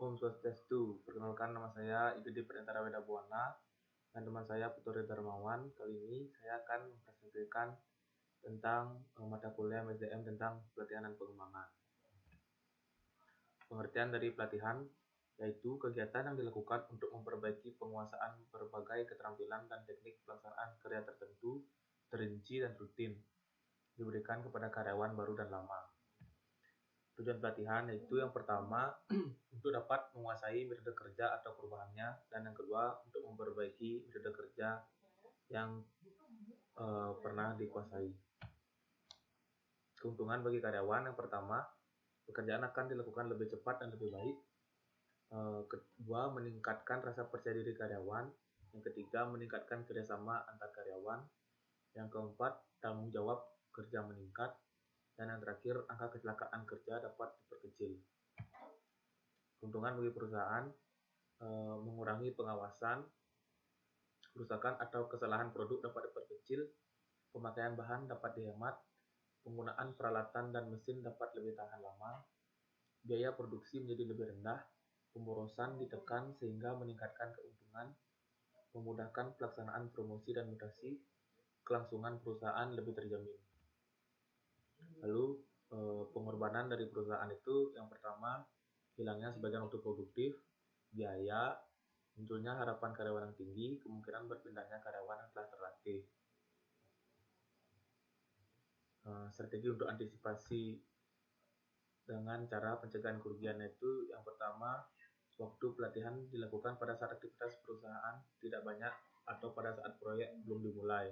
Om Swastiastu, perkenalkan nama saya Igede Pradantara Wedabuana dan teman saya Putri Darmawan. Kali ini saya akan mempresentasikan tentang mata kuliah MSDM tentang pelatihan dan pengembangan. Pengertian dari pelatihan yaitu kegiatan yang dilakukan untuk memperbaiki penguasaan berbagai keterampilan dan teknik pelaksanaan kerja tertentu, terinci dan rutin, diberikan kepada karyawan baru dan lama. Tujuan pelatihan yaitu yang pertama untuk dapat menguasai metode kerja atau perubahannya, dan yang kedua untuk memperbaiki metode kerja yang pernah dikuasai. Keuntungan bagi karyawan yang pertama, pekerjaan akan dilakukan lebih cepat dan lebih baik. Kedua, meningkatkan rasa percaya diri karyawan. Yang ketiga, meningkatkan kerjasama antar karyawan. Yang keempat, tanggung jawab kerja meningkat. Dan yang terakhir, angka kecelakaan kerja dapat diperkecil. Keuntungan bagi perusahaan, mengurangi pengawasan, kerusakan atau kesalahan produk dapat diperkecil, pemakaian bahan dapat dihemat, penggunaan peralatan dan mesin dapat lebih tahan lama, biaya produksi menjadi lebih rendah, pemborosan ditekan sehingga meningkatkan keuntungan, memudahkan pelaksanaan promosi dan mutasi, kelangsungan perusahaan lebih terjamin. Lalu pengorbanan dari perusahaan itu yang pertama, hilangnya sebagian waktu produktif, biaya, munculnya harapan karyawan yang tinggi, kemungkinan berpindahnya karyawan yang telah terlatih. Strategi untuk antisipasi dengan cara pencegahan kerugian itu yang pertama, waktu pelatihan dilakukan pada saat aktivitas perusahaan tidak banyak atau pada saat proyek belum dimulai.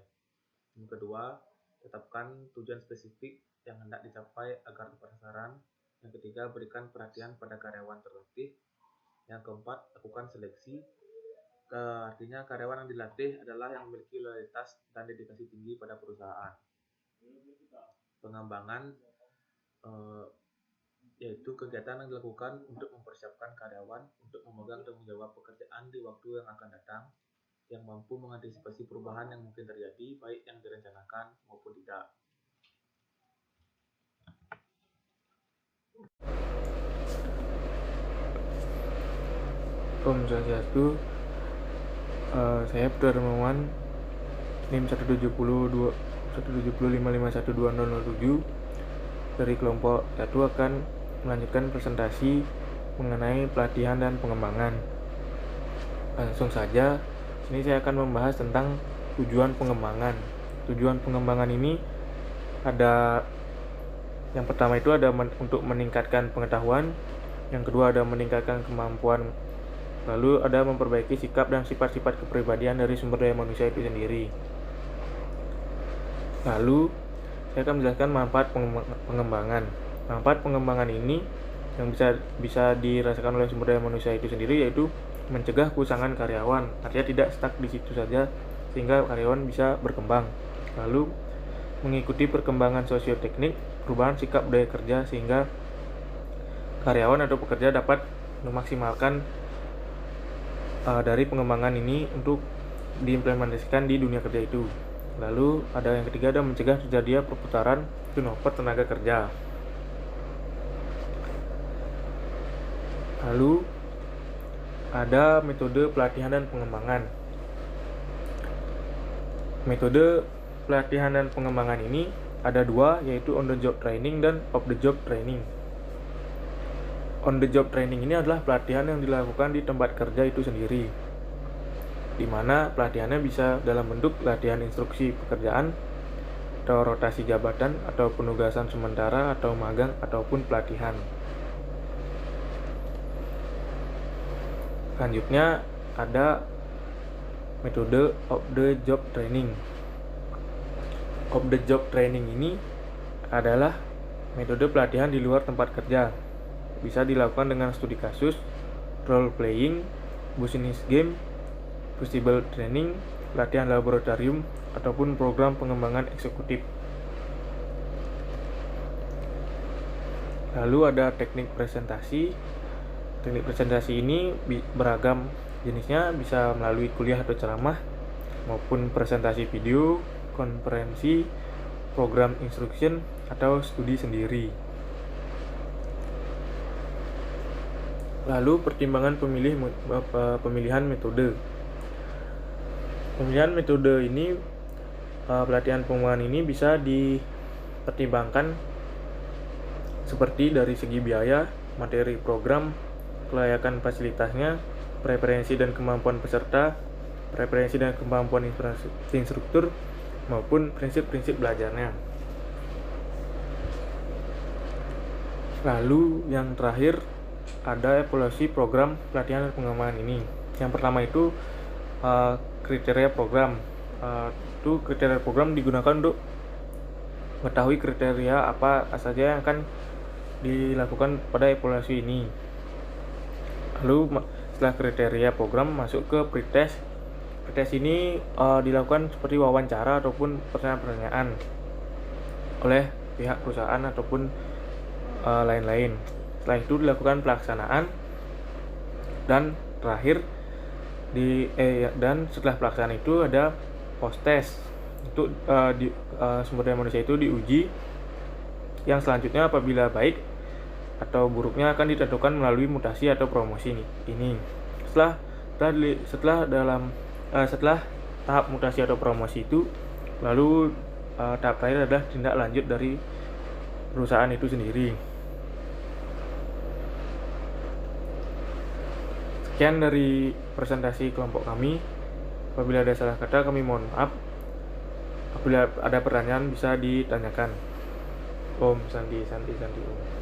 Yang kedua, tetapkan tujuan spesifik yang hendak dicapai agar tepat sasaran. Yang ketiga, berikan perhatian pada karyawan terlatih. Yang keempat, lakukan seleksi. Artinya karyawan yang dilatih adalah yang memiliki loyalitas dan dedikasi tinggi pada perusahaan. Pengembangan yaitu kegiatan yang dilakukan untuk mempersiapkan karyawan untuk memegang tanggung jawab pekerjaan di waktu yang akan datang, yang mampu mengantisipasi perubahan yang mungkin terjadi, baik yang direncanakan maupun tidak. Om Swastiastu, saya Putri Darmawan, NIM 17055512007 dari kelompok 1 akan melanjutkan presentasi mengenai pelatihan dan pengembangan. Langsung saja, sini saya akan membahas tentang tujuan pengembangan. Tujuan pengembangan ini ada yang pertama itu ada untuk meningkatkan pengetahuan, yang kedua ada meningkatkan kemampuan, lalu ada memperbaiki sikap dan sifat-sifat kepribadian dari sumber daya manusia itu sendiri. Lalu saya akan menjelaskan manfaat pengembangan. Manfaat pengembangan ini yang bisa dirasakan oleh sumber daya manusia itu sendiri yaitu mencegah keusangan karyawan, artinya tidak stuck di situ saja sehingga karyawan bisa berkembang. Lalu mengikuti perkembangan sosioteknik, perubahan sikap budaya kerja sehingga karyawan atau pekerja dapat memaksimalkan dari pengembangan ini untuk diimplementasikan di dunia kerja itu. Lalu ada yang ketiga, ada mencegah terjadinya perputaran turnover tenaga kerja. Lalu ada metode pelatihan dan pengembangan. Metode pelatihan dan pengembangan ini ada dua, yaitu on the job training dan off the job training. On the job training ini adalah pelatihan yang dilakukan di tempat kerja itu sendiri, di mana pelatihannya bisa dalam bentuk latihan instruksi pekerjaan atau rotasi jabatan atau penugasan sementara atau magang ataupun pelatihan. Selanjutnya ada metode off the job training. Off the job training ini adalah metode pelatihan di luar tempat kerja. Bisa dilakukan dengan studi kasus, role playing, business game, flexible training, pelatihan laboratorium, ataupun program pengembangan eksekutif. Lalu ada teknik presentasi. Teknik presentasi ini beragam jenisnya, bisa melalui kuliah atau ceramah, maupun presentasi video, konferensi, program instruction, atau studi sendiri. Lalu pertimbangan pemilihan metode. Pemilihan metode ini, pelatihan pengembangan ini bisa dipertimbangkan seperti dari segi biaya, materi program, kelayakan fasilitasnya, preferensi dan kemampuan peserta, preferensi dan kemampuan instruktur, maupun prinsip-prinsip belajarnya. Lalu yang terakhir ada evaluasi program pelatihan dan pengembangan ini. Yang pertama itu kriteria program. Itu kriteria program digunakan untuk mengetahui kriteria apa saja yang akan dilakukan pada evaluasi ini. Lalu setelah kriteria program masuk ke pretest. Pretest ini dilakukan seperti wawancara ataupun pertanyaan-pertanyaan oleh pihak perusahaan ataupun lain-lain. Setelah itu dilakukan pelaksanaan dan terakhir dan setelah pelaksanaan itu ada post test. Itu sumber daya manusia itu diuji, yang selanjutnya apabila baik atau buruknya akan ditentukan melalui mutasi atau promosi ini. Setelah tahap mutasi atau promosi itu, lalu tahap terakhir adalah tindak lanjut dari perusahaan itu sendiri. Sekian dari presentasi kelompok kami. Apabila ada salah kata kami mohon maaf. Apabila ada pertanyaan bisa ditanyakan. Om Santi Om.